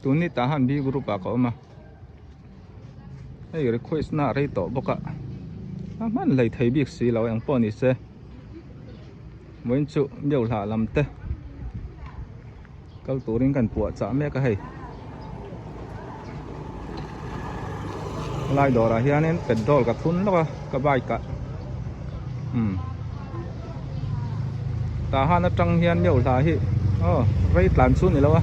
ตัวนี้ตาหันบีกรุ๊ปก็มาไอ้เรื่องคุยสนาอะไรต่อบอกอะมันเลยไทยบิ๊กซีเราอย่างป้อนนี่เซ่เหมือนจุเดี๋ยวหาลำเต้ก็ตัวนี้กันปวดจะแม่ก็ให้ลายดอกอะไรเนี่ยเป็นดอกกับทุนแล้วก็ใบกะตาหันจังเฮียนเดี๋ยวหาฮิไรหลานซุนนี่แล้ววะ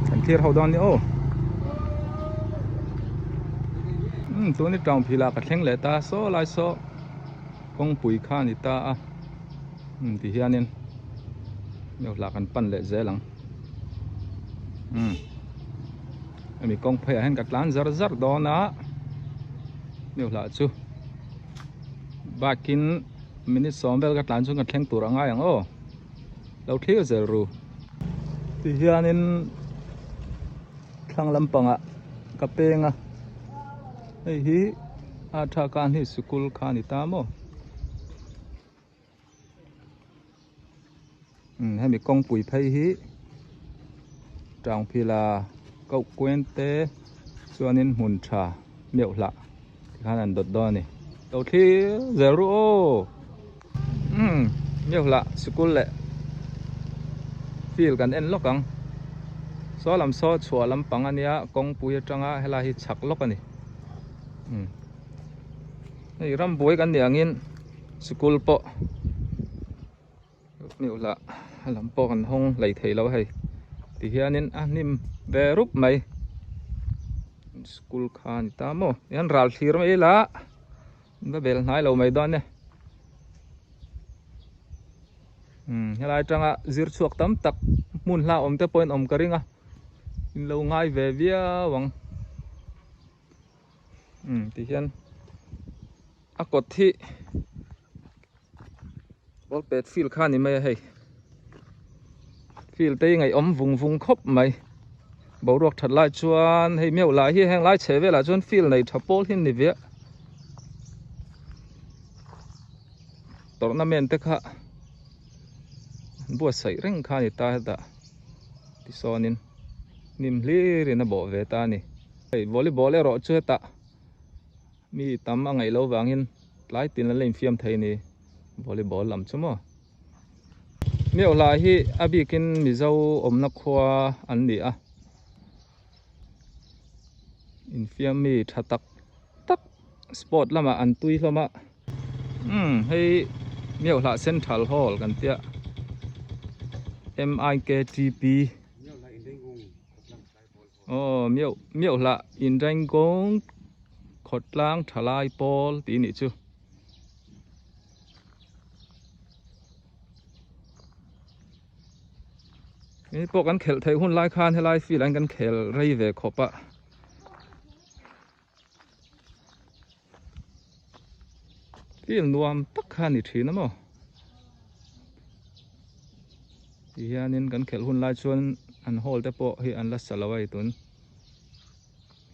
กันเทียร์เขาดอนนี่โอ้ตัวนี้จองพิลากระเท่งเลยตาโซ่ลายโซ่กงปุ๋ยข้านี่ตาที่เฮียนี่เดี๋ยวหลักกันปั้นเลยเจ๊หลังมีกองเพลให้กับร้านซาร์ดอนนะเดี๋ยวหลักจูบากินมินิซอมเบลกับร้านจูกับแข่งตัวง่ายอย่างโอ้เราเที่ยวจะรู้ที่เฮียนี่ทางลำปางอ่ะกับเปงอ่ะไอ้ฮีอาทาการที่สกุลข้านี่ตามโอ้ให้มีกองปุ๋ยไผ่ฮีจางพิลาเก้าเกวนเตส่วนนี้หุ่นชาเมียวละที่ข้านั้นดดดอนนี่ตัวที่เซรูโอเมียวละสกุลแหละฟีลกันเอ็นล็อกกังซอลำซอชัวลำปังอันนี้กองปุ๋ยจังอ่ะเฮลาฮิชักล็อกกันนี่นี่รำปุ๋ยกันอย่างงี้สกุลปะเมียวละลำปอกันห้องไหลเทเราให้ที่เฮียนินนิมเบรุปไหมสกุลคานตามโมยันรัลทีร์ไม่ละก็เบลนายเราไม่ดอนเนี่ยเฮลายจังอ่ะจิรชวกตั้มตักมุนละอมเตปอยน์อมกระริงอ่ะเราง่ายเวียวังที่เฮียนกดที่บอลเป็ดฟิลคานี่ไม่ให้ฟิลเตยไงอมวุงคบไหมบอลรวกถัดลายชวนให้เมียวลายที่แห้งลายเฉยเวลาชวนฟิลในทับโพลหินนี่เวียตอนนั้นเมนเตค่ะบัวใส่เร่งคานี่ตาตาที่ซอนินนิมลีเรนบ่เวตานี่ไอ้วอลเลย์บอลเลยรอช่วยตามีตั้มอะไรเราวางหินหลายตีนแล้วเล่นฟิล์มไทยนี่วอลเลย์บอลลำชั่วโมงเมียวลายที่อาบีกินมิเจ้าอมนักขวาอันนี้อินฟิล์มมีทัดตักสปอร์ตละมาอันตุยละมาให้เมียวละเซ็นทรัลฮอลล์กันเตี้ย MIKTP เมียวละอินแรงกงขดล้างทลายปอลตีนี่จูนี่พวกกันเขลไทยหุ่นลายคานให้ลายฟีลันกันเขลไรเวขบะฟีลนวมตักคานิทีนะมั้งที่อันนี้กันเขลหุ่นลายชวนอันโฮลแต่พอให้อันละสลายตุน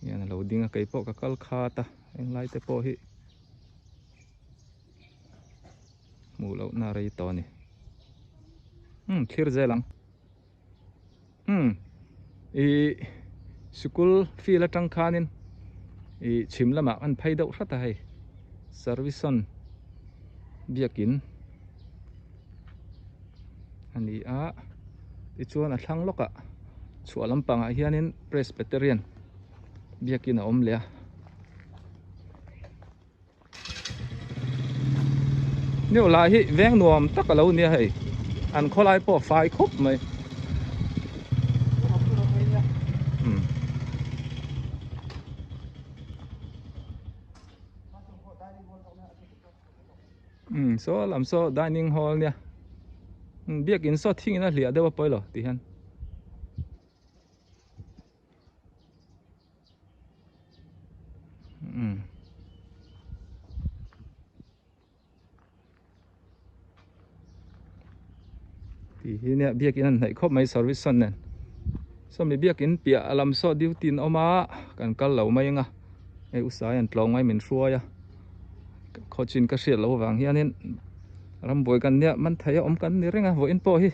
ยันเราดิ้งกับไก่พวกกัลคาตาเอ็งลายแต่พอให้มูเราหน้าไรตอนนี้คลีร์เจลังอีสกุลฟีละจังคานินอีชิมละมาอันไพดอุรัตให้เซอร์วิสันเบียกินอันนี้ที่ชวนทั้งโลกชวนลำปังเฮียนินเพรสเบเตเรียนเบียกินอมเลียเนี่ยลายที่แวงนวมตักเราเนี่ยให้อันเขาลายพอไฟครบไหมโซ่ลำโซ่ดิเนิ่งฮอลเนี่ยเบียกินโซ่ทิ้งนะเหลือเดี๋ยวไปหรอที่ฮันที่เนี่ยเบียกินนั่นไหนครบไหมเซอร์วิสซันเนี่ยสมัยเบียกินเปียลำโซ่ดิวตินเอามากันเหลาไม่ยังไออุตสาหยันตลองไม่เหม็นชัวยเขาจินกระเสียดเราวางเฮียนี่รำบวยกันเนี่ยมันไทยอมกันนี่เรื่องวอินโปฮี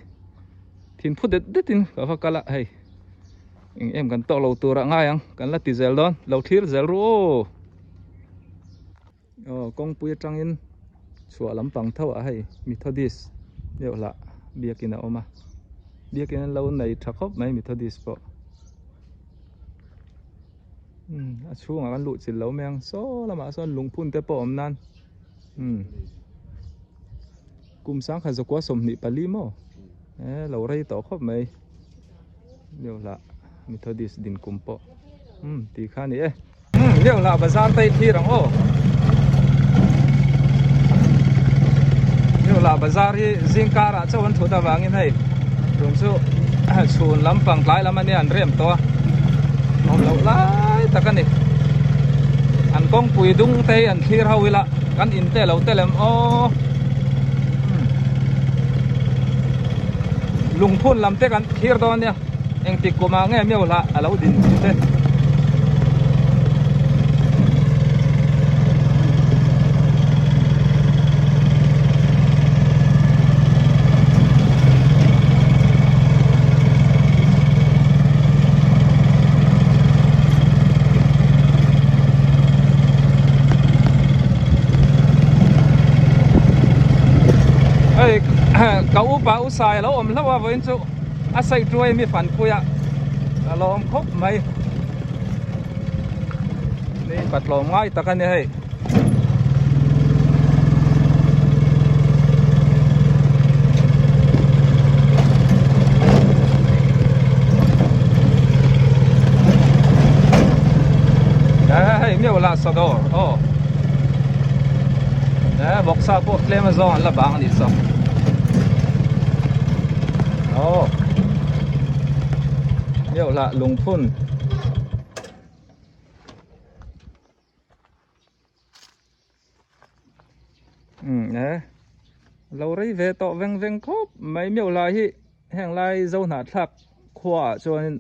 thin phút det tin ka fa kala hay em kan to lo tura ngai ang kan la ti zel don lo thir zel ru o kong pui tangin chua lampang tho a hay Methodist deu la biakin a oma biakin lo nei thakop mai Methodist po a chung kan lu chin lo meng so lama son lungphun te po om nan kum sang kha zakwa somni pali mo lo rei to khop mai deu la Methodist din kumpo ti kha ni deu la bazar tai thi rang o deu la bazar hi zingkara chawan thuda wangin hei rung chu chun lampang tlai lamani an rem to om lo lai takani an kong pui dung te an thir hawila kan in te lo telem o lungphun lam te kan thir don nia eng tik kuma nge meu la alo din te cậu ba u sai lo om lawa với chú a sai trôi mi phản puya lo om khóc mày ni bắt lo ngay ta cái này hey miêu la sa đor oh bọc sa po Amazon là bang đi sao deu la lungphun lâu rei về to veng veng khop mấy miêu la hi heng lai zo na thak khwa chuan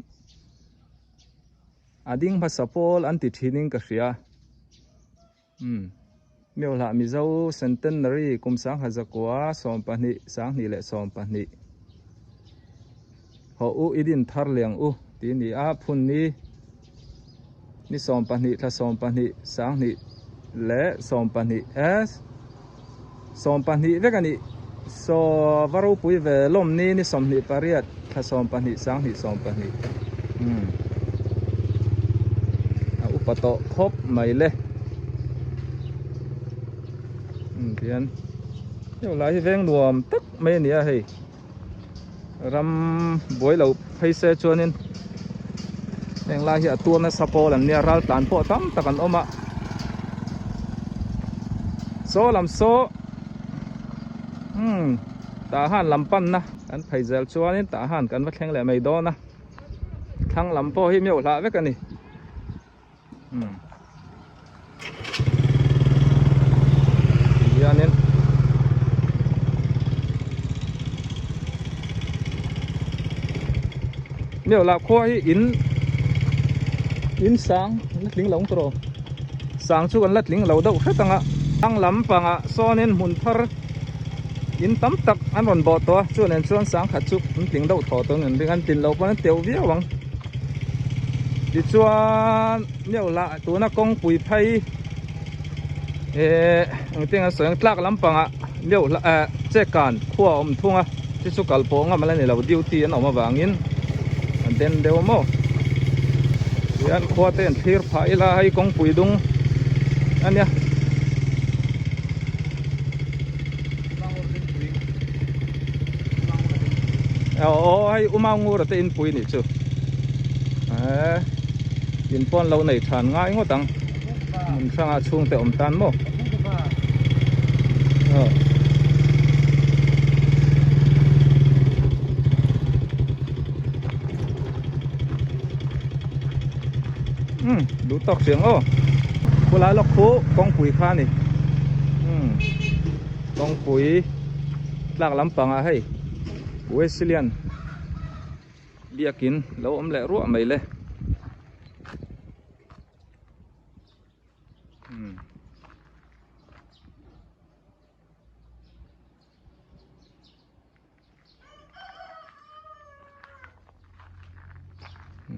ading pha sapol anti thining ka hria miêu la mi zo centenary kum sang hazakwa som pani sang ni le som pani ho u idin thar leng u ti ni a phun ni som pani tha som pani sang ni le som pani s som pani ve kani so varu pui ve lom ni som ni pariat tha som pani sang ni som pani a upato khop mai le tian yo lai veng nuam tak mai ni a hei ram boi lo phei se chuanin eng lai hi atuam na sapol an nia ral tan po tam takan oma so lam so ta han lampan na kan phei zel chuanin ta han kan va thleng le mai do na thang lam po hi meu la ve kani yanin miêu la khoi in sang lat ling long tro sang chu kan lat ling lo do khatanga ang lam panga sonin mun thar in tam tak an ron bo to chuan chuan sang khat chu ting do tho to ngen ring an tin lo pan teu vi awang ti chuan miêu la tu na kong pui phai ang ting a soeng tlak lam panga miêu la che kan khua om thunga ti chu kal po nga mala ni lo duty an oma wangin den deu mo yan khua ten thir phai la hai kong pui dung ania hai umangur te in pui ni chu in pon lo nei than ngai ngotang mun sanga chung te om tan mo đủ tóc xiềng ô cô lái lọc phố con quỷ kha này con quỷ lạc lắm bằng à hay Wesleyan bia kín lâu ấm lẹ ruộng mày lên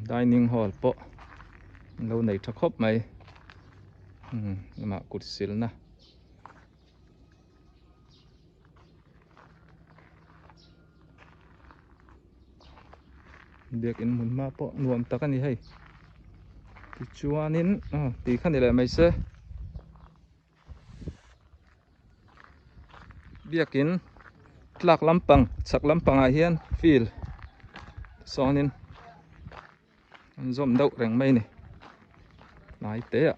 dining hall po lâu này thắc khóc mày mà cụt xíu na việc in muốn ma po nuông ta cái này hay thì chuan in tí khăn này lại mày sẽ việc in lạc lampang sắc lampang ai hiền feel so nên zoom đậu rèn mây này lái tế ạ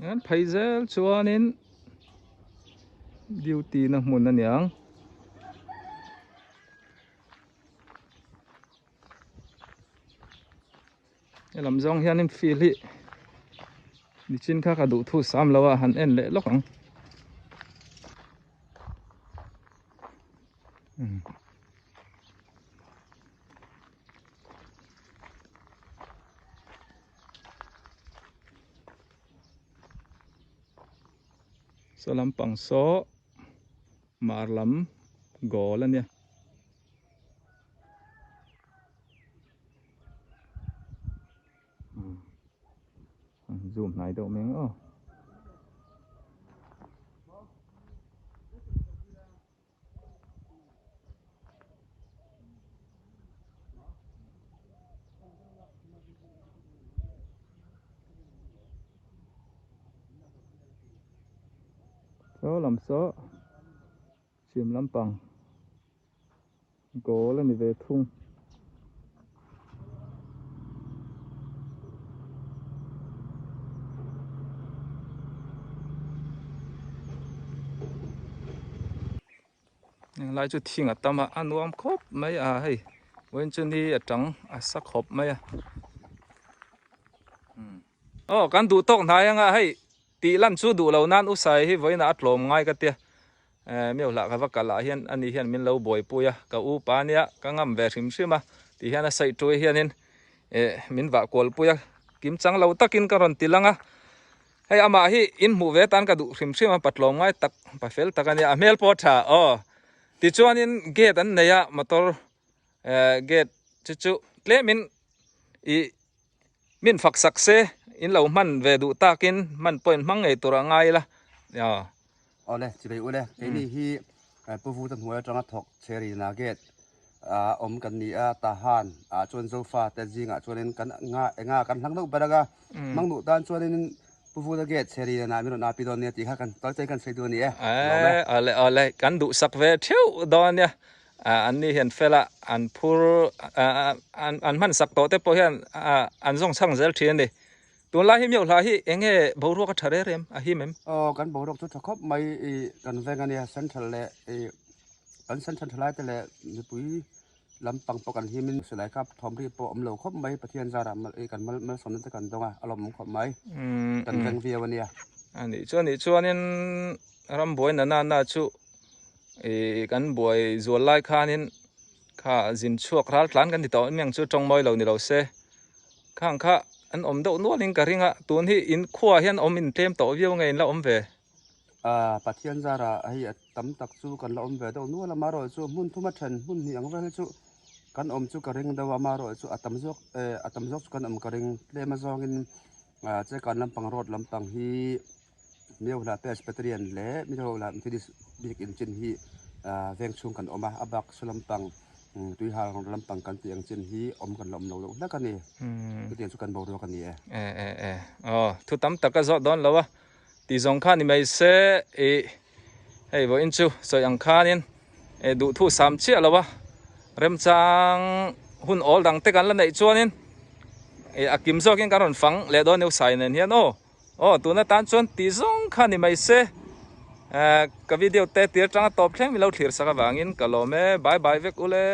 Yan phaisel chuanin duty na hmun na niang lam zong hianin feel hi ni chin kha ka du thu sam lawa han en le lokang so lampang so marlam gol ania zoom này đâu mình số làm số chìm lampang gol là về thung lại chút thiên à tâm à nuông khóc mấy hay when chân đi trắng sắc khóc mấy căn đủ tóc này hay tí lần chú đủ lâu nan usai hi với nát lom ngay cái tia miêu lạ cái vắc cả lại hiền anh hiền mình lâu bồi pui cái u pa nia cái ngâm về xìm xìm mà thì hiền là say trôi hiền mình vạ cồn pui kiếm trắng lâu tắc in cái ron tí lăng hay ama hi in mu ve tan cái đủ xìm xìm mà bắt lom ngay tắc bắt phèl tắc ania mel pota thì chuan in gate anh này motor gate chú lẽ mình phật sắc xe in lâu man về đủ takin man point mang ngày tura ngay la ole chỉ vậy ole cái này hi bố phụ tân huế trong thọc cherry nugget kan ni ta han chuan sofa te jinga chuan kan nga kan hlang no baraga mang nu tan chuan bố phụ nugget cherry na mi na pi don ne ti kha kan tal chai kan sei du ni ole kan du sak ve theu don ya anh ni hiền phela anh phur anh man sak to te po hian anh zong sang zel thien đi tuần lai hiểm nhiều là hi anh nghe bầu ruột cái thề rem hiểm em kan bầu ruột chút thắc mai kan về cái central le kan central lại te le ni pui lampang po kan himin selai kap thom ri po lo khop mai pathian zara mal kan mal som te kan donga alom khop mai kan veng via wania ni chuan in ram boy na chu kan boy zual lai khanin kha zin chuak ral tlan kan ti to miang chu tong moi lo ni lo se khang kha anh ôm đậu nuốt lên cả riêng tuần hi in khoa hiền ôm in thêm tổ viêu ngày là ôm về pathian zara hay tấm tắc chu kan la ôm về đậu nuốt là mà rồi chu mun thu mất trần mun hiang về chu kan ôm chu cả riêng đâu mà rồi chu atam jok kan ôm cả riêng le mà zong in chơi kan lampang road lampang hi miêu là pedestrian le miêu là thì đi in trên hi veng chung kan ôm abak su lampang tuy hà lampang kan tiang chen hi kan lom lo la kan ni tiang chu kan bo ro kan ni thu tam tak ka zo don lo wa ti zong khan ni mai se hey bo in chu so yang khanin du thu sam che lo wa rem chang hun ol dang te kan la nei chuanin akim zo kin karon phang le don neu sai nen hian tu na tan chuan ti zong khan ni mai se cái video te tir chang top thleng mi lo thlir saka wangin kalome bye bye vek ule